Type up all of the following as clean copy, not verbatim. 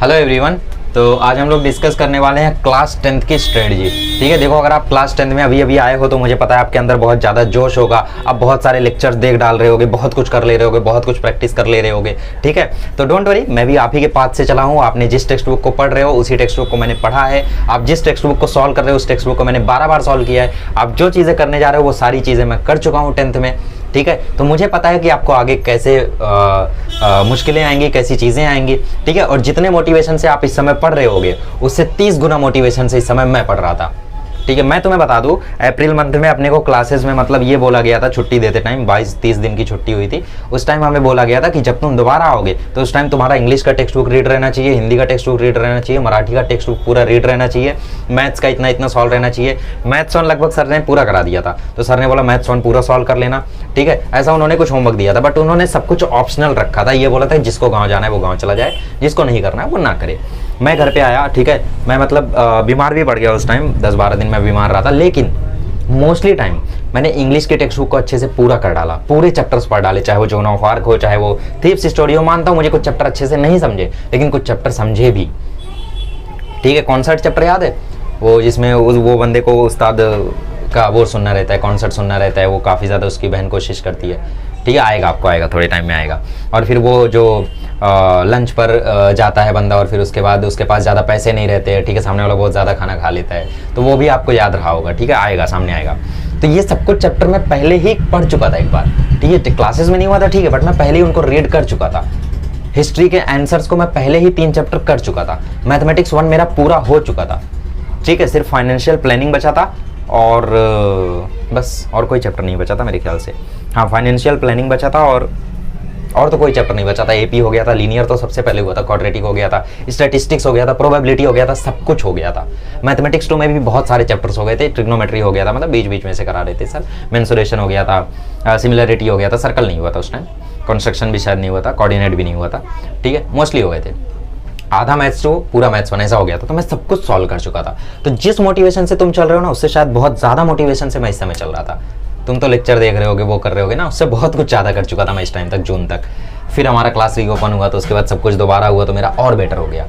Hello everyone. तो आज हम लोग डिस्कस करने वाले हैं क्लास 10th की स्ट्रेटजी। ठीक है, देखो अगर आप क्लास 10th में अभी अभी आए हो तो मुझे पता है आपके अंदर बहुत ज़्यादा जोश होगा। आप बहुत सारे लेक्चर्स देख डाल रहे होगे, बहुत कुछ कर ले रहे होगे, बहुत कुछ प्रैक्टिस कर ले रहे होगे। ठीक है, तो डोंट वरी, मैं भी आप ही के पाथ से चला हूँ। आपने जिस टेक्स्ट बुक को पढ़ रहे हो उसी टेक्स्ट बुक को मैंने पढ़ा है। आप जिस टेक्स्ट बुक को सॉल्व कर रहे हो उस टेक्स्ट बुक को मैंने 12 बार सॉल्व किया है। आप जो चीज़ें करने जा रहे हो वो सारी चीज़ें मैं कर चुका हूँ 10th में। ठीक है, तो मुझे पता है कि आपको आगे कैसे मुश्किलें आएंगी, कैसी चीज़ें आएंगी। ठीक है, और जितने मोटिवेशन से आप इस समय पढ़ रहे होगे उससे 30 गुना मोटिवेशन से इस समय मैं पढ़ रहा था। ठीक है, मैं तुम्हें बता दूं, अप्रैल मंथ में अपने को क्लासेस में मतलब ये बोला गया था, छुट्टी देते टाइम 22-30 दिन की छुट्टी हुई थी। उस टाइम हमें बोला गया था कि जब तुम दोबारा आओगे तो उस टाइम तुम्हारा इंग्लिश का टेक्स्ट बुक रीड रहना चाहिए, हिंदी का टेक्स्ट बुक रीड रहना चाहिए, मराठी का टेक्स्ट बुक पूरा रीड रहना चाहिए, मैथ्स का इतना इतना सॉल्व रहना चाहिए। मैथ्स वन लगभग सर ने पूरा करा दिया था, तो सर ने बोला मैथ्स वन पूरा सॉल्व कर लेना। ठीक है, ऐसा उन्होंने कुछ होमवर्क दिया था, बट उन्होंने सब कुछ ऑप्शनल रखा था। ये बोला था जिसको गाँव जाना है वो गाँव चला जाए, जिसको नहीं करना है वो ना करे। मैं घर पे आया, ठीक है, मैं मतलब बीमार भी पड़ गया उस टाइम, 10-12 दिन मैं बीमार रहा था, लेकिन मोस्टली टाइम मैंने इंग्लिश के टेक्स्ट बुक को अच्छे से पूरा कर डाला, पूरे चैप्टर्स पढ़ डाले, चाहे वो जोन ऑफ आर्क हो, चाहे वो थीव्स स्टोरी हो। मानता हूँ मुझे कुछ चैप्टर अच्छे से नहीं समझे, लेकिन कुछ चैप्टर समझे भी। ठीक है, कॉन्सर्ट चैप्टर याद है वो, जिसमें वो बंदे को उस्ताद का वो सुनना रहता है, कॉन्सर्ट सुनना रहता है, वो काफ़ी ज़्यादा उसकी बहन कोशिश करती है। ठीक है, आएगा, आपको आएगा, थोड़े टाइम में आएगा। और फिर वो जो लंच पर जाता है बंदा और फिर उसके बाद उसके पास ज़्यादा पैसे नहीं रहते हैं। ठीक है, सामने वाला बहुत ज़्यादा खाना खा लेता है, तो वो भी आपको याद रहा होगा। ठीक है, आएगा, सामने आएगा। तो ये सब कुछ चैप्टर मैं पहले ही पढ़ चुका था एक बार। ठीक है, क्लासेस में नहीं हुआ था, ठीक है, बट मैं पहले ही उनको रीड कर चुका था। हिस्ट्री के आंसर्स को मैं पहले ही 3 चैप्टर कर चुका था। मैथमेटिक्स 1 मेरा पूरा हो चुका था। ठीक है, सिर्फ फाइनेंशियल प्लानिंग बचा था और बस, और कोई चैप्टर नहीं बचा था मेरे ख्याल से। हाँ, फाइनेंशियल प्लानिंग बचा था और तो कोई चैप्टर नहीं बचा था। एपी हो गया था, लीनियर तो सबसे पहले हुआ था, क्वाड्रेटिक हो गया था, स्टैटिस्टिक्स हो गया था, प्रोबेबिलिटी हो गया था, सब कुछ हो गया था। मैथमेटिक्स 2 में भी बहुत सारे चैप्टर्स हो गए थे, ट्रिग्नोमेट्री हो गया था, मतलब बीच बीच में से करा रहे थे सर, मेंसुरेशन हो गया था, सिमिलरिटी हो गया था, सर्कल नहीं हुआ था उस टाइम, कंस्ट्रक्शन भी शायद नहीं हुआ था, कोऑर्डिनेट भी नहीं हुआ था। ठीक है, मोस्टली हो गए थे। आधा मैथ्स 2 पूरा मैथ्स 1 ऐसा हो गया था, तो मैं सब कुछ सॉल्व कर चुका था। तो जिस मोटिवेशन से तुम चल रहे हो ना, उससे शायद बहुत ज़्यादा मोटिवेशन से मैं इस समय चल रहा था। तुम तो लेक्चर देख रहे होगे, वो कर रहे होगे ना, उससे बहुत कुछ ज़्यादा कर चुका था मैं इस टाइम तक, जून तक। फिर हमारा क्लास रीओपन हुआ, तो उसके बाद सब कुछ दोबारा हुआ, तो मेरा और बेटर हो गया।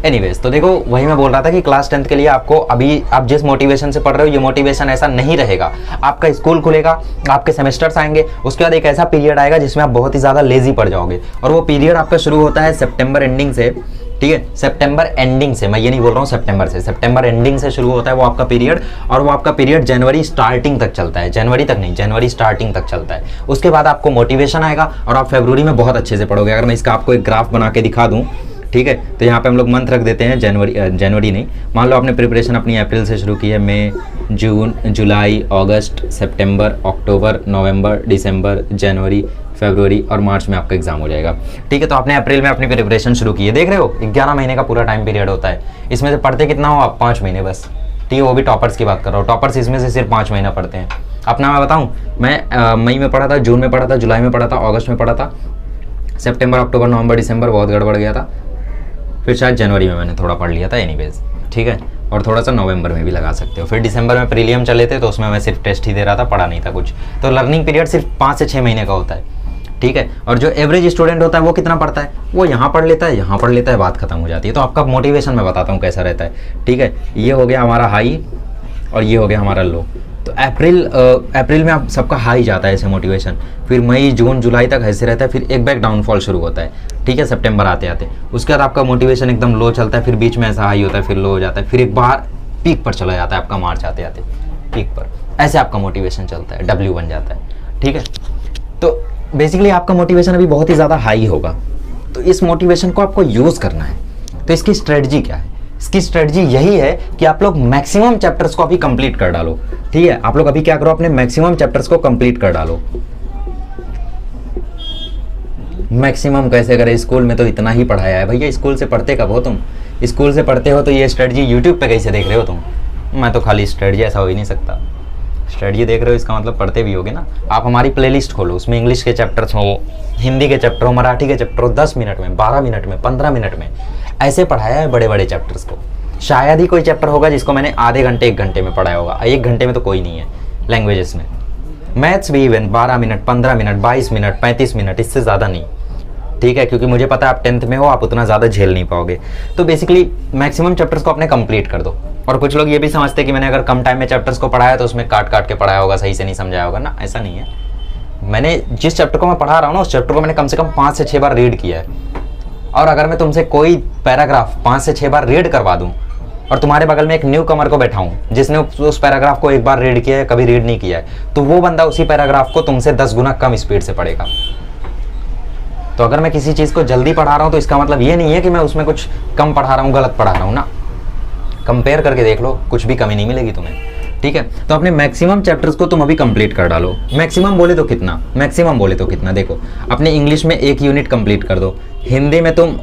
एनीवेज, तो देखो वही मैं बोल रहा था कि क्लास 10th के लिए आपको अभी आप जिस मोटिवेशन से पढ़ रहे हो, ये मोटिवेशन ऐसा नहीं रहेगा। आपका स्कूल खुलेगा, आपके सेमेस्टर्स आएंगे, उसके बाद एक ऐसा पीरियड आएगा जिसमें आप बहुत ही ज़्यादा लेजी पड़ जाओगे, और वो पीरियड आपका शुरू होता है सितंबर एंडिंग से। ठीक है, सितंबर एंडिंग से, मैं ये नहीं बोल रहा हूँ सितंबर से, सितंबर एंडिंग से शुरू होता है वो आपका पीरियड, और वो आपका पीरियड जनवरी स्टार्टिंग तक चलता है। जनवरी तक नहीं, जनवरी स्टार्टिंग तक चलता है। उसके बाद आपको मोटिवेशन आएगा और आप फरवरी में बहुत अच्छे से पढ़ोगे। अगर मैं इसका आपको एक ग्राफ बना के दिखा दूँ, ठीक है, तो यहाँ पे हम लोग मंथ रख देते हैं, जनवरी नहीं, मान लो आपने प्रिपरेशन अपनी अप्रैल से शुरू की है, मई, जून, जुलाई, अगस्त, सितंबर, अक्टूबर, नवंबर, दिसंबर, जनवरी, फरवरी और मार्च में आपका एग्जाम हो जाएगा। ठीक है, तो आपने अप्रैल में अपनी प्रिपरेशन शुरू की है, देख रहे हो 11 महीने का पूरा टाइम पीरियड होता है। इसमें से पढ़ते कितना हो आप? 5 महीने बस। ठीक है, वो भी टॉपर्स की बात कर रहा हूँ, टॉपर्स इसमें से सिर्फ 5 महीना पढ़ते हैं। अपना मैं बताऊँ, मैं मई में पढ़ा था, जून में पढ़ा था, जुलाई में पढ़ा था, अगस्त में पढ़ा था, सितंबर, अक्टूबर, नवंबर, दिसंबर बहुत गड़बड़ गया था, फिर शायद जनवरी में मैंने थोड़ा पढ़ लिया था एनीवेज। ठीक है, और थोड़ा सा नवंबर में भी लगा सकते हो। फिर दिसंबर में प्रीलियम चले थे, तो उसमें मैं सिर्फ टेस्ट ही दे रहा था, पढ़ा नहीं था कुछ। तो लर्निंग पीरियड सिर्फ 5 से 6 महीने का होता है। ठीक है, और जो एवरेज स्टूडेंट होता है वो कितना पढ़ता है? वो यहाँ पढ़ लेता है, यहाँ पढ़ लेता है, बात खत्म हो जाती है। तो आपका मोटिवेशन मैं बताता हूँ कैसा रहता है। ठीक है, ये हो गया हमारा हाई और ये हो गया हमारा लो। तो अप्रैल में आप सबका हाई जाता है ऐसे मोटिवेशन, फिर मई, जून, जुलाई तक ऐसे रहता है, फिर एक बैक डाउनफॉल शुरू होता है। ठीक है, सितंबर आते आते उसके बाद आपका मोटिवेशन एकदम लो चलता है, फिर बीच में ऐसा हाई होता है, फिर लो हो जाता है, फिर एक बार पीक पर चला जाता है आपका, मार्च आते आते पीक पर। ऐसे आपका मोटिवेशन चलता है, डब्ल्यू बन जाता है। ठीक है, तो बेसिकली आपका मोटिवेशन अभी बहुत ही ज़्यादा हाई होगा, तो इस मोटिवेशन को आपको यूज़ करना है। तो इसकी स्ट्रेटजी क्या है? इसकी स्ट्रेटजी यही है कि आप लोग मैक्सिमम चैप्टर्स को अभी कंप्लीट कर डालो। ठीक है, आप लोग अभी क्या करो, अपने मैक्सिमम चैप्टर्स को कंप्लीट कर डालो। मैक्सिमम कैसे करें? स्कूल में तो इतना ही पढ़ाया है भैया, स्कूल से पढ़ते कब हो तुम? स्कूल से पढ़ते हो तो ये स्ट्रेटजी यूट्यूब पे कैसे देख रहे हो तुम? मैं तो खाली स्ट्रेटजी, ऐसा हो ही नहीं सकता। स्ट्रेटजी देख रहे हो इसका मतलब पढ़ते भी होगे ना। आप हमारी प्लेलिस्ट खोलो, उसमें इंग्लिश के चैप्टर्स हो, हिंदी के चैप्टर हो, मराठी के चैप्टर हो, 10 मिनट में, 12 मिनट में, 15 मिनट में ऐसे पढ़ाया है बड़े बड़े चैप्टर्स को। शायद ही कोई चैप्टर होगा जिसको मैंने आधे घंटे 1 घंटे में पढ़ाया होगा। 1 घंटे में तो कोई नहीं है लैंग्वेजेस में। मैथ्स भी even 12 minute, 15 minute, 22 minute, 35 minute, इससे ज़्यादा नहीं। ठीक है, क्योंकि मुझे पता है आप 10th में हो, आप उतना ज़्यादा झेल नहीं पाओगे। तो बेसिकली मैक्सिमम चैप्टर्स को अपने कंप्लीट कर दो। और कुछ लोग ये भी समझते हैं कि मैंने अगर कम टाइम में चैप्टर्स को पढ़ाया तो उसमें काट काट के पढ़ाया होगा, सही से नहीं समझाया होगा ना, ऐसा नहीं है। मैंने जिस चैप्टर को मैं पढ़ा रहा हूँ ना, उस चैप्टर को मैंने कम से कम 5 से 6 बार रीड किया है। और अगर मैं तुमसे कोई पैराग्राफ 5 से 6 बार रीड करवा दूँ और तुम्हारे बगल में एक न्यू कमर को बैठाऊं जिसने उस पैराग्राफ को एक बार रीड किया है, कभी रीड नहीं किया है, तो वो बंदा उसी पैराग्राफ को तुमसे 10 गुना कम स्पीड से पढ़ेगा। तो अगर मैं किसी चीज़ को जल्दी पढ़ा रहा हूँ तो इसका मतलब ये नहीं है कि मैं उसमें कुछ कम पढ़ा रहा हूँ, गलत पढ़ा रहा हूँ ना। कंपेयर करके देख लो, कुछ भी कमी नहीं मिलेगी तुम्हें, ठीक है। तो अपने मैक्सिमम चैप्टर्स को तुम अभी कंप्लीट कर डालो। मैक्सिमम बोले तो कितना, मैक्सिमम बोले तो कितना, देखो अपने इंग्लिश में 1 यूनिट कंप्लीट कर दो, हिंदी में तुम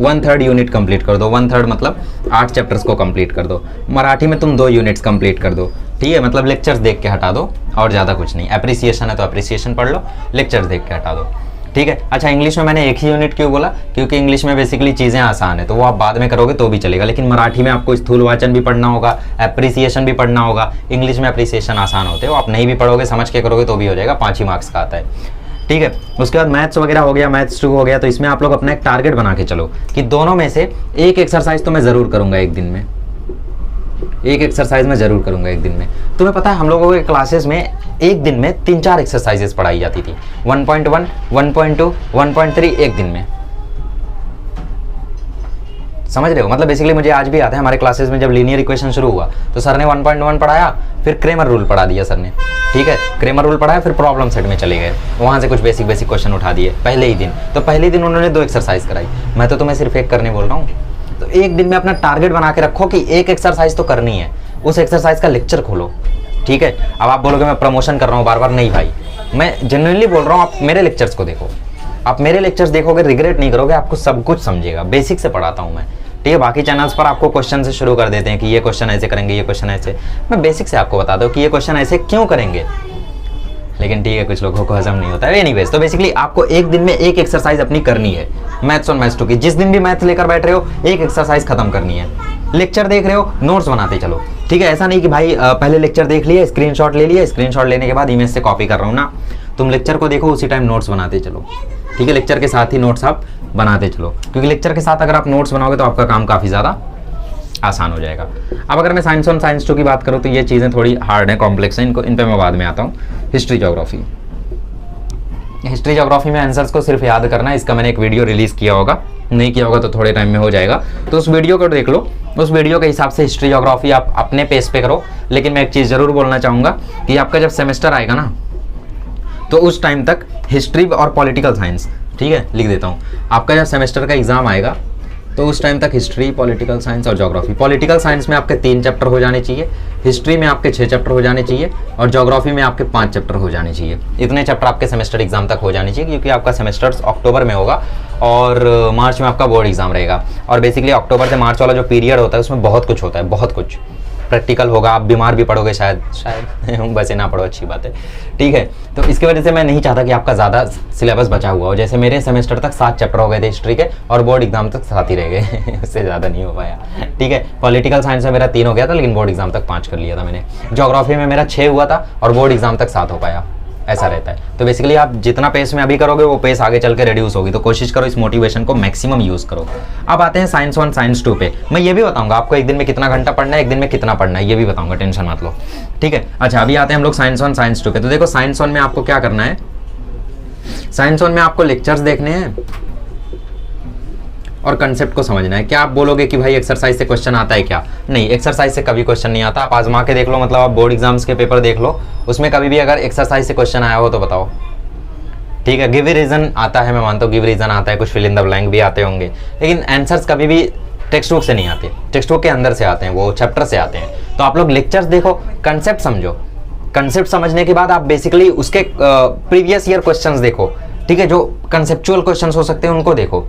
1/3 यूनिट कंप्लीट कर दो, 1/3 मतलब 8 चैप्टर्स को कंप्लीट कर दो, मराठी में तुम 2 यूनिट्स कंप्लीट कर दो, ठीक है। मतलब लेक्चर्स देख के हटा दो और ज़्यादा कुछ नहीं। एप्रिसिएशन है तो एप्रिसिएशन पढ़ लो, लेक्चर्स देख के हटा दो, ठीक है। अच्छा, इंग्लिश में मैंने 1 ही यूनिट क्यों बोला, क्योंकि इंग्लिश में बेसिकली चीज़ें आसान है, तो वो आप बाद में करोगे तो भी चलेगा। लेकिन मराठी में आपको स्थूल वाचन भी पढ़ना होगा, एप्रिसिएशन भी पढ़ना होगा। इंग्लिश में एप्रिसिएशन आसान होते हो, आप नहीं भी पढ़ोगे, समझ के करोगे तो भी हो जाएगा, 5 ही मार्क्स का आता है, ठीक है। उसके बाद मैथ्स वगैरह हो गया, मैथ्स 2 हो गया। तो इसमें आप लोग अपना एक टारगेट बना के चलो कि दोनों में से एक एक्सरसाइज तो मैं ज़रूर करूँगा एक दिन में, एक एक्सरसाइज मैं ज़रूर करूँगा एक दिन में। तुम्हें पता है हम लोगों के क्लासेस में एक दिन में 3-4 एक्सरसाइजेस पढ़ाई जाती थी, 1.1, 1.2, 1.3 एक दिन में, समझ रहे हो। मतलब बेसिकली मुझे आज भी आता है, हमारे क्लासेस में जब लीनियर इक्वेशन शुरू हुआ तो सर ने 1.1 पढ़ाया, फिर क्रेमर रूल पढ़ा दिया सर ने, ठीक है। क्रेमर रूल पढ़ाया, फिर प्रॉब्लम सेट में चले गए, वहाँ से कुछ बेसिक क्वेश्चन उठा दिए पहले ही दिन। तो पहले ही दिन उन्होंने 2 एक्सरसाइज कराई, मैं तो तुम्हें सिर्फ एक करने बोल रहा हूँ। तो एक दिन में अपना टारगेट बना के रखो कि एक एक्सरसाइज तो करनी है, उस एक्सरसाइज का लेक्चर खोलो, ठीक है। अब आप बोलोगे मैं प्रमोशन कर रहा हूँ बार बार, नहीं भाई, मैं जेन्युइनली बोल रहा हूँ, आप मेरे लेक्चर्स को देखो, आप मेरे लेक्चर्स देखोगे रिग्रेट नहीं करोगे, आपको सब कुछ समझेगा। बेसिक से पढ़ाता हूँ मैं, ठीक है। बाकी चैनल्स पर आपको क्वेश्चन से शुरू कर देते हैं कि ये क्वेश्चन ऐसे करेंगे, ये क्वेश्चन ऐसे, मैं बेसिक से आपको बता दूँ कि ये क्वेश्चन ऐसे क्यों करेंगे, लेकिन ठीक है कुछ लोगों को हजम नहीं होता है। एनीवेज, तो बेसिकली आपको एक दिन में एक एक्सरसाइज अपनी करनी है, मैथ्स और मैथ्स 2 की। जिस दिन भी मैथ्स लेकर बैठ रहे हो, एक एक्सरसाइज खत्म करनी है। लेक्चर देख रहे हो, नोट्स बनाते चलो, ठीक है। ऐसा नहीं कि भाई पहले लेक्चर देख लिया, स्क्रीनशॉट ले लिया, स्क्रीनशॉट लेने के बाद इमेज से कॉपी कर रहा हूँ ना, तुम लेक्चर को देखो, उसी टाइम नोट्स बनाते चलो, ठीक है। लेक्चर के साथ ही नोट्स आप बनाते चलो, क्योंकि लेक्चर के साथ अगर आप नोट्स बनाओगे तो आपका काम काफ़ी ज़्यादा आसान हो जाएगा। अब अगर मैं साइंस 1 साइंस 2 की बात करूँ तो ये चीज़ें थोड़ी हार्ड हैं, कॉम्प्लेक्स हैं, इन पर मैं बाद में आता हूँ। हिस्ट्री ज्योग्राफी, हिस्ट्री ज्योग्राफी में आंसर्स को सिर्फ याद करना है। इसका मैंने एक वीडियो रिलीज़ किया होगा, नहीं किया होगा तो थोड़े टाइम में हो जाएगा, तो उस वीडियो को देख लो। उस वीडियो के हिसाब से हिस्ट्री ज्योग्राफी आप अपने पेस पे करो। लेकिन मैं एक चीज़ ज़रूर बोलना चाहूँगा कि आपका जब सेमेस्टर आएगा ना, तो उस टाइम तक हिस्ट्री और पॉलिटिकल साइंस, ठीक है, लिख देता हूँ, आपका जब सेमेस्टर का एग्ज़ाम आएगा तो उस टाइम तक हिस्ट्री, पॉलिटिकल साइंस और ज्योग्राफी, पॉलिटिकल साइंस में आपके 3 चैप्टर हो जाने चाहिए, हिस्ट्री में आपके 6 चैप्टर हो जाने चाहिए और ज्योग्राफी में आपके 5 चैप्टर हो जाने चाहिए। इतने चैप्टर आपके सेमेस्टर एग्जाम तक हो जाने चाहिए, क्योंकि आपका सेमेस्टर अक्टूबर में होगा और मार्च में आपका बोर्ड एग्जाम रहेगा। और बेसिकली अक्टूबर से मार्च वाला जो पीरियड होता है उसमें बहुत कुछ होता है, बहुत कुछ प्रैक्टिकल होगा, आप बीमार भी पड़ोगे शायद वैसे ना पढ़ो, अच्छी बात है, ठीक है। तो इसकी वजह से मैं नहीं चाहता कि आपका ज़्यादा सिलेबस बचा हुआ हो। जैसे मेरे सेमेस्टर तक 7 चैप्टर हो गए थे हिस्ट्री के और बोर्ड एग्जाम तक 7 ही रह गए उससे ज़्यादा नहीं हो पाया, ठीक है। पॉलिटिकल साइंस में मेरा 3 हो गया था, लेकिन बोर्ड एग्जाम तक 5 कर लिया था मैंने। ज्योग्राफी में मेरा 6 हुआ था और बोर्ड एग्जाम तक 7 हो पाया, ऐसा रहता है। तो बेसिकली आप जितना पेस में अभी करोगे वो पेस आगे चल के रिड्यूस होगी, तो कोशिश करो इस मोटिवेशन को मैक्सिमम यूज़ करो। अब आते हैं साइंस 1 साइंस 2 पे। मैं ये भी बताऊंगा आपको एक दिन में कितना घंटा पढ़ना है, एक दिन में कितना पढ़ना है, ये भी बताऊंगा, टेंशन मत लो, ठीक है। अच्छा, अभी आते हैं हम लोग साइंस 1 साइंस 2 पे। तो देखो साइंस 1 में आपको क्या करना है, साइंस 1 में आपको लेक्चर्स देखने हैं और कंसेप्ट को समझना है। क्या आप बोलोगे कि भाई एक्सरसाइज से क्वेश्चन आता है क्या? नहीं, एक्सरसाइज से कभी क्वेश्चन नहीं आता। आप आजमा के देख लो, मतलब आप बोर्ड एग्जाम्स के पेपर देख लो, उसमें कभी भी अगर एक्सरसाइज से क्वेश्चन आया हो तो बताओ, ठीक है। गिव रीजन आता है, मैं मानता हूँ गिव रीजन आता है, कुछ फिल इन द ब्लैंक भी आते होंगे, लेकिन आंसर्स कभी भी टेक्स्ट बुक से नहीं आते, टेक्स्ट बुक के अंदर से आते हैं, वो चैप्टर से आते हैं। तो आप लोग लेक्चर्स देखो, कंसेप्ट समझो, कंसेप्ट समझने के बाद आप बेसिकली उसके प्रीवियस ईयर क्वेश्चंस देखो, ठीक है। जो कंसेप्चुअल क्वेश्चंस हो सकते हैं उनको देखो।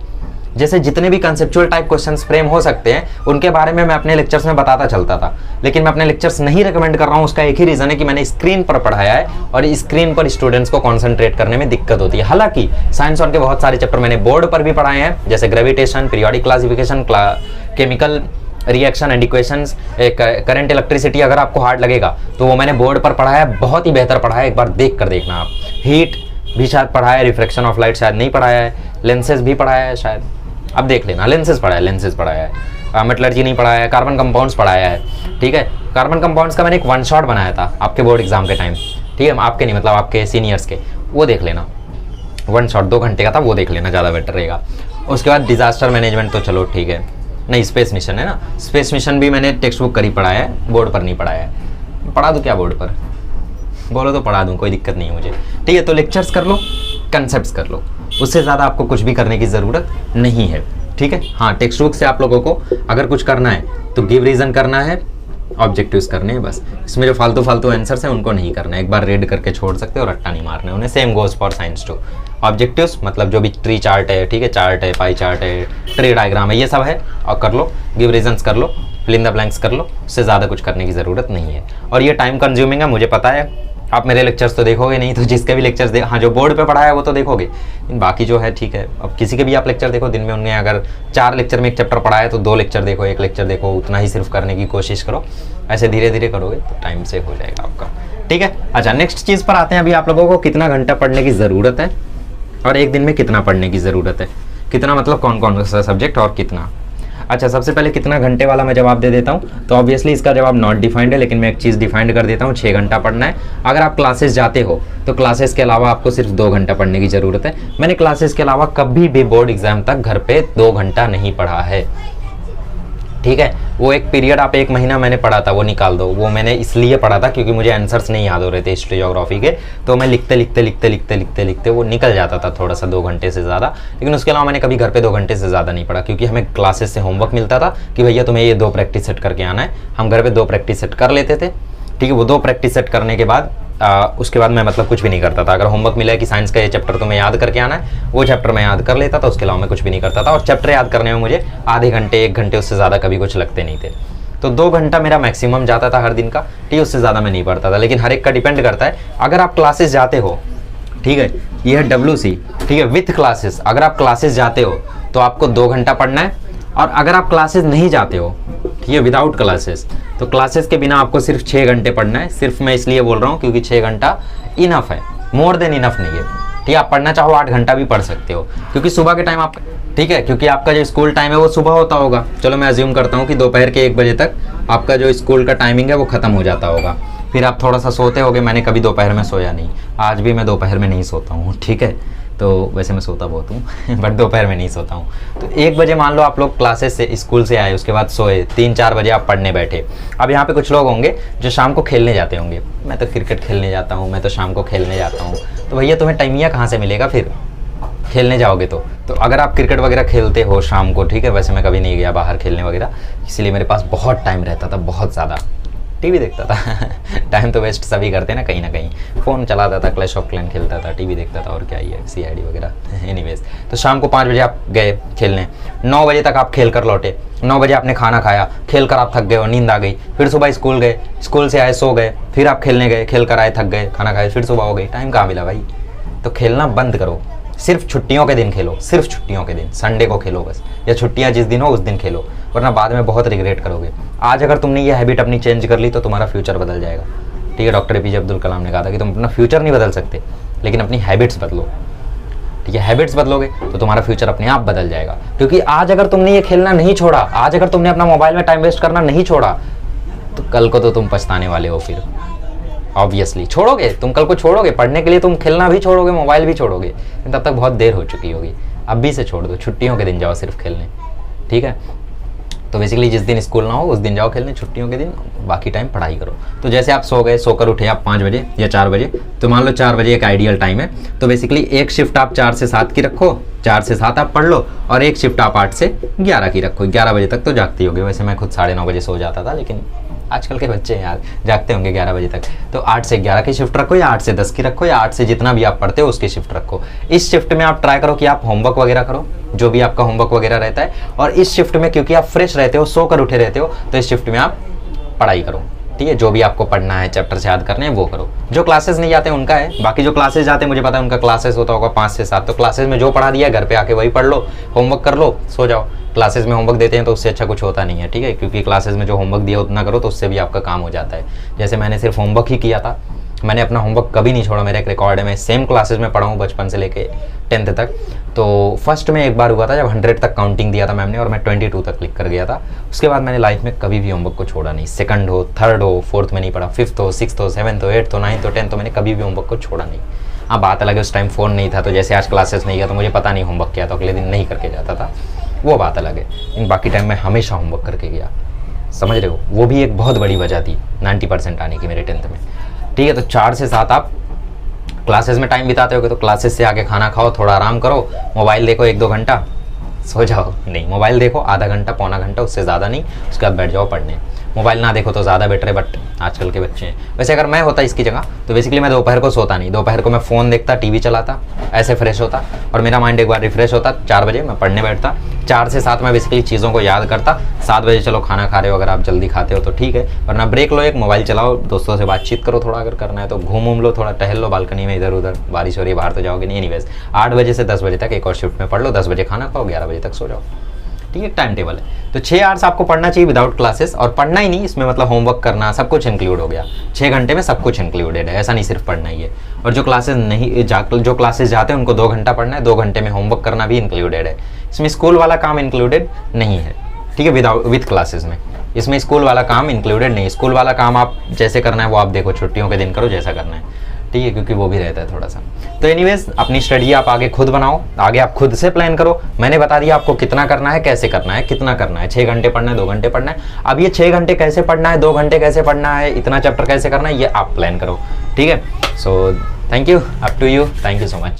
जैसे जितने भी कंसेप्चुअल टाइप क्वेश्चंस फ्रेम हो सकते हैं उनके बारे में मैं अपने लेक्चर्स में बताता चलता था, लेकिन मैं अपने लेक्चर्स नहीं रिकमेंड कर रहा हूँ। उसका एक ही रीज़न है कि मैंने स्क्रीन पर पढ़ाया है और स्क्रीन पर स्टूडेंट्स को कॉन्सेंट्रेट करने में दिक्कत होती है। हालांकि साइंस 1 के बहुत सारे चैप्टर मैंने बोर्ड पर भी पढ़ाए हैं, जैसे gravitation, periodic classification, chemical reaction and equations, current electricity. अगर आपको हार्ड लगेगा तो वो मैंने बोर्ड पर पढ़ाया है, बहुत ही बेहतर पढ़ाया है, एक बार देख कर देखना आप। हीट, भी शायद पढ़ाया है, रिफ्रैक्शन ऑफ लाइट शायद नहीं पढ़ाया है, लेंसेज भी पढ़ाया है शायद, अब देख लेना, लेंसेज पढ़ाया है, मेटलर्जी नहीं पढ़ाया है, कार्बन कंपाउंड्स पढ़ाया है, ठीक है। कार्बन कंपाउंड्स का मैंने एक वन शॉट बनाया था आपके बोर्ड एग्जाम के टाइम, ठीक है, आपके नहीं मतलब आपके सीनियर्स के, वो देख लेना, वन शॉट 2 घंटे का था, वो देख लेना, ज़्यादा बेटर रहेगा। उसके बाद डिजास्टर मैनेजमेंट तो चलो ठीक है, नहीं स्पेस मिशन है ना, स्पेस मिशन भी मैंने टेक्स्ट बुक कर ही पढ़ाया है, बोर्ड पर नहीं पढ़ाया है, पढ़ा दूँ क्या बोर्ड पर, बोलो तो पढ़ा दूँ, कोई दिक्कत नहीं है मुझे, ठीक है। तो लेक्चर्स कर लो, कंसेप्ट्स कर लो, उससे ज़्यादा आपको कुछ भी करने की ज़रूरत नहीं है, ठीक है। हाँ, टेक्स्ट बुक से आप लोगों को अगर कुछ करना है तो गिव रीज़न करना है, ऑब्जेक्टिव्स करने हैं बस, इसमें जो फालतू आंसर्स हैं उनको नहीं करना है, एक बार रीड करके छोड़ सकते हो और रट्टा नहीं मारना है उन्हें। Same goes for science too. Objectives मतलब जो भी ट्री चार्ट है, ठीक है, चार्ट है, पाई चार्ट है, ट्री डायग्राम है, ये सब है, और कर लो, गिव रीजंस कर लो, फिल इन द ब्लैंक्स कर लो, उससे ज़्यादा कुछ करने की ज़रूरत नहीं है। और ये टाइम कंज्यूमिंग है, मुझे पता है, आप मेरे लेक्चर्स तो देखोगे नहीं, तो जिसके भी लेक्चर्स हाँ जो बोर्ड पे पढ़ा है वो तो देखोगे, बाकी जो है ठीक है, अब किसी के भी आप लेक्चर देखो, दिन में उनने अगर 4 लेक्चर में एक चैप्टर पढ़ा है तो 2 लेक्चर देखो, 1 लेक्चर देखो, उतना ही सिर्फ करने की कोशिश करो, ऐसे धीरे धीरे करोगे तो टाइम से हो जाएगा आपका, ठीक है। अच्छा, नेक्स्ट चीज़ पर आते हैं, अभी आप लोगों को कितना घंटा पढ़ने की ज़रूरत है और एक दिन में कितना पढ़ने की ज़रूरत है, कितना मतलब कौन कौन सा सब्जेक्ट और कितना। अच्छा, सबसे पहले कितना घंटे वाला मैं जवाब दे देता हूँ, तो ऑब्वियसली इसका जवाब नॉट डिफाइंड है, लेकिन मैं एक चीज़ डिफाइंड कर देता हूँ, 6 घंटा पढ़ना है। अगर आप क्लासेस जाते हो तो क्लासेस के अलावा आपको सिर्फ 2 घंटा पढ़ने की ज़रूरत है। मैंने क्लासेस के अलावा कभी भी बोर्ड एग्जाम तक घर पे 2 घंटा नहीं पढ़ा है, ठीक है। वो एक पीरियड आप 1 महीना मैंने पढ़ा था, वो निकाल दो, वो मैंने इसलिए पढ़ा था क्योंकि मुझे आंसर्स नहीं याद हो रहे थे हिस्ट्री ज्योग्राफी के, तो मैं लिखते वो निकल जाता था थोड़ा सा 2 घंटे से ज़्यादा। लेकिन उसके अलावा मैंने कभी घर पे 2 घंटे से ज़्यादा नहीं पढ़ा, क्योंकि हमें क्लासेस से होमवर्क मिलता था कि भैया तुम्हें ये 2 प्रैक्टिस सेट करके आना है, हम घर पर 2 प्रैक्टिस सेट कर लेते थे, ठीक है। वो 2 प्रैक्टिस सेट करने के बाद उसके बाद मैं मतलब कुछ भी नहीं करता था। अगर होमवर्क मिला है कि साइंस का ये चैप्टर तुम्हें याद करके आना है, वो चैप्टर मैं याद कर लेता था, उसके अलावा मैं कुछ भी नहीं करता था। और चैप्टर याद करने में मुझे आधे घंटे 1 घंटे उससे ज़्यादा कभी कुछ लगते नहीं थे, तो 2 घंटा मेरा मैक्सिमम जाता था हर दिन का, ठीक है, उससे ज़्यादा मैं नहीं पढ़ता था। लेकिन हर एक का डिपेंड करता है, अगर आप क्लासेस जाते हो, ठीक है, ये है WC, ठीक है, विथ क्लासेस, अगर आप क्लासेस जाते हो तो आपको 2 घंटा पढ़ना है, और अगर आप क्लासेस नहीं जाते हो, ठीक है, विदाउट क्लासेस, तो क्लासेस के बिना आपको सिर्फ 6 घंटे पढ़ना है। सिर्फ मैं इसलिए बोल रहा हूँ क्योंकि 6 घंटा इनफ है, मोर देन इनफ नहीं है, ठीक है। आप पढ़ना चाहो 8 घंटा भी पढ़ सकते हो, क्योंकि सुबह के टाइम आप, ठीक है, क्योंकि आपका जो स्कूल टाइम है वो सुबह होता होगा, चलो मैं अज्यूम करता हूँ कि दोपहर के 1 बजे तक आपका जो स्कूल का टाइमिंग है वो ख़त्म हो जाता होगा, फिर आप थोड़ा सा सोते होगे। मैंने कभी दोपहर में सोया नहीं, आज भी मैं दोपहर में नहीं सोता हूँ, ठीक है, तो वैसे मैं सोता बहुत हूँ बट दोपहर में नहीं सोता हूँ। तो 1 बजे मान लो आप लोग क्लासेस से स्कूल से आए, उसके बाद सोए, 3-4 बजे आप पढ़ने बैठे। अब यहाँ पे कुछ लोग होंगे जो शाम को खेलने जाते होंगे, मैं तो क्रिकेट खेलने जाता हूँ, मैं तो शाम को खेलने जाता हूँ, तो भैया तुम्हें टाइमिया कहाँ से मिलेगा फिर खेलने जाओगे तो अगर आप क्रिकेट वगैरह खेलते हो शाम को, ठीक है, वैसे मैं कभी नहीं गया बाहर खेलने वगैरह, इसीलिए मेरे पास बहुत टाइम रहता था, बहुत ज़्यादा। टीवी देखता था टाइम तो वेस्ट सभी करते ना कहीं, फ़ोन चलाता था, क्लैश ऑफ क्लैन खेलता था, टीवी देखता था, और क्या ही है, CID वगैरह एनीवेज। तो शाम को 5 बजे आप गए खेलने, 9 बजे तक आप खेल कर लौटे, 9 बजे आपने खाना खाया, खेल कर आप थक गए और नींद आ गई, फिर सुबह स्कूल गए, स्कूल से आए सो गए, फिर आप खेलने गए, खेल कर आए थक गए, खाना खाए, फिर सुबह हो गई, टाइम कहाँ मिला भाई। तो खेलना बंद करो, सिर्फ छुट्टियों के दिन खेलो, सिर्फ छुट्टियों के दिन, संडे को खेलो बस, या छुट्टियां जिस दिन हो उस दिन खेलो, वरना बाद में बहुत रिग्रेट करोगे। आज अगर तुमने ये हैबिट अपनी चेंज कर ली तो तुम्हारा फ्यूचर बदल जाएगा, ठीक है। डॉक्टर APJ अब्दुल कलाम ने कहा था कि तुम अपना फ्यूचर नहीं बदल सकते, लेकिन अपनी हैबिट्स बदलो, ठीक है। हैबिट्स बदलोगे तो तुम्हारा फ्यूचर अपने आप बदल जाएगा, क्योंकि आज अगर तुमने ये खेलना नहीं छोड़ा, आज अगर तुमने अपना मोबाइल में टाइम वेस्ट करना नहीं छोड़ा, तो कल को तो तुम पछताने वाले हो। फिर ऑब्वियसली छोड़ोगे, तुम कल को छोड़ोगे पढ़ने के लिए, तुम खेलना भी छोड़ोगे, मोबाइल भी छोड़ोगे, तब तक बहुत देर हो चुकी होगी। अभी से छोड़ दो, छुट्टियों के दिन जाओ सिर्फ खेलने, ठीक है। तो बेसिकली जिस दिन स्कूल ना हो उस दिन जाओ खेलने, छुट्टियों के दिन बाकी टाइम पढ़ाई करो। तो जैसे आप सो गए, सोकर उठे आप 5 बजे या 4 बजे, तो मान लो 4 बजे एक आइडियल टाइम है, तो बेसिकली एक शिफ्ट आप 4 से 7 की रखो, 4 से 7 आप पढ़ लो, और एक शिफ्ट आप 8 से 11 की रखो। 11 बजे तक तो जागती होगी, वैसे मैं खुद 9:30 बजे सो जाता था, लेकिन आजकल के बच्चे यार जागते होंगे 11 बजे तक, तो 8 से 11 की शिफ्ट रखो, या 8 से 10 की रखो, या 8 से जितना भी आप पढ़ते हो उसकी शिफ्ट रखो। इस शिफ्ट में आप ट्राई करो कि आप होमवर्क वगैरह करो, जो भी आपका होमवर्क वगैरह रहता है, और इस शिफ्ट में क्योंकि आप फ्रेश रहते हो, सोकर उठे रहते हो, तो इस शिफ्ट में आप पढ़ाई करो, ठीक है। जो भी आपको पढ़ना है, चैप्टर से याद करने हैं वो करो। जो क्लासेस नहीं जाते उनका है, बाकी जो क्लासेस जाते हैं मुझे पता है उनका क्लासेस होता होगा 5 से 7, तो क्लासेस में जो पढ़ा दिया है घर पे आके वही पढ़ लो, होमवर्क कर लो, सो जाओ। क्लासेस में होमवर्क देते हैं तो उससे अच्छा कुछ होता नहीं है, ठीक है, क्योंकि क्लासेस में जो होमवर्क दिया उतना करो तो उससे भी आपका काम हो जाता है। जैसे मैंने सिर्फ होमवर्क ही किया था, मैंने अपना होमवर्क कभी नहीं छोड़ा, मेरा एक रिकॉर्ड है। मैं सेम क्लासेस में पढ़ा हूँ बचपन से लेके 10th तक। तो फर्स्ट में एक बार हुआ था जब 100 तक काउंटिंग दिया था मैम ने और मैं 22 तक क्लिक कर गया था। उसके बाद मैंने लाइफ में कभी भी होमवर्क को छोड़ा नहीं। सेकंड हो, थर्ड हो, फोर्थ में नहीं पढ़ा, फिफ्थ हो, सिक्स्थ हो, सेवन्थ हो, एट्थ हो, नाइन्थ हो, 10th हो, मैंने कभी भी होमवर्क को छोड़ा नहीं। हाँ, बात अलग है उस टाइम फ़ोन नहीं था, तो जैसे आज क्लासेस नहीं गया तो मुझे पता नहीं होमवर्क क्या, तो अगले दिन नहीं करके जाता था, वो बात अलग है। इन बाकी टाइम में हमेशा होमवर्क करके गया, समझ रहे हो। वो भी एक बहुत बड़ी वजह थी 90% आने की मेरे 10th में। ठीक है, तो 4 से 7 आप क्लासेस में टाइम बिताते होगे, तो क्लासेस से आके खाना खाओ, थोड़ा आराम करो, मोबाइल देखो 1-2 घंटा, सो जाओ। नहीं, मोबाइल देखो आधा घंटा, पौना घंटा, उससे ज़्यादा नहीं। उसके बाद बैठ जाओ पढ़ने। मोबाइल ना देखो तो ज़्यादा बेटर है, बट आजकल के बच्चे हैं। वैसे अगर मैं होता इसकी जगह तो बेसिकली मैं दोपहर को सोता नहीं। दोपहर को मैं फ़ोन देखता, टीवी चलाता, ऐसे फ्रेश होता और मेरा माइंड एक बार रिफ्रेश होता। 4 बजे मैं पढ़ने बैठता। 4 से 7 मैं बेसिकली चीज़ों को याद करता। 7 बजे चलो खाना खा रहे हो, अगर आप जल्दी खाते हो तो ठीक है, वरना ब्रेक लो, एक मोबाइल चलाओ, दोस्तों से बातचीत करो थोड़ा, अगर करना है तो घूम लो, थोड़ा टहल लो बालकनी में इधर उधर। बारिश हो रही है बाहर तो जाओगे नहीं, एनीवेज 8 बजे से 10 बजे तक एक और शिफ्ट में पढ़ लो, 10 बजे खाना खाओ, 11 बजे तक सो जाओ। ठीक है, टाइम टेबल है। तो 6 आवर्स आपको पढ़ना चाहिए विदाउट क्लासेस। और पढ़ना ही नहीं, इसमें मतलब होमवर्क करना, सब कुछ इंक्लूड हो गया। 6 घंटे में सब कुछ इंक्लूडेड है, ऐसा नहीं सिर्फ पढ़ना ही है। और जो क्लासेस जाते हैं उनको 2 घंटा पढ़ना है, 2 घंटे में होमवर्क करना भी इंक्लूडेड है। इसमें स्कूल वाला काम इंक्लूडेड नहीं है। ठीक है, विद क्लासेस में इसमें स्कूल वाला काम इंक्लूडेड नहीं। स्कूल वाला काम आप जैसे करना है वो आप देखो, छुट्टियों के दिन करो, जैसा करना है। ठीक है, क्योंकि वो भी रहता है थोड़ा सा। तो एनीवेज, अपनी स्टडी आप आगे खुद बनाओ, आगे आप खुद से प्लान करो। मैंने बता दिया आपको कितना करना है, कैसे करना है, कितना करना है। 6 घंटे पढ़ना है, 2 घंटे पढ़ना है। अब ये 6 घंटे कैसे पढ़ना है, 2 घंटे कैसे पढ़ना है, इतना चैप्टर कैसे करना है, ये आप प्लान करो। ठीक है, so thank you, up to you, thank you so much.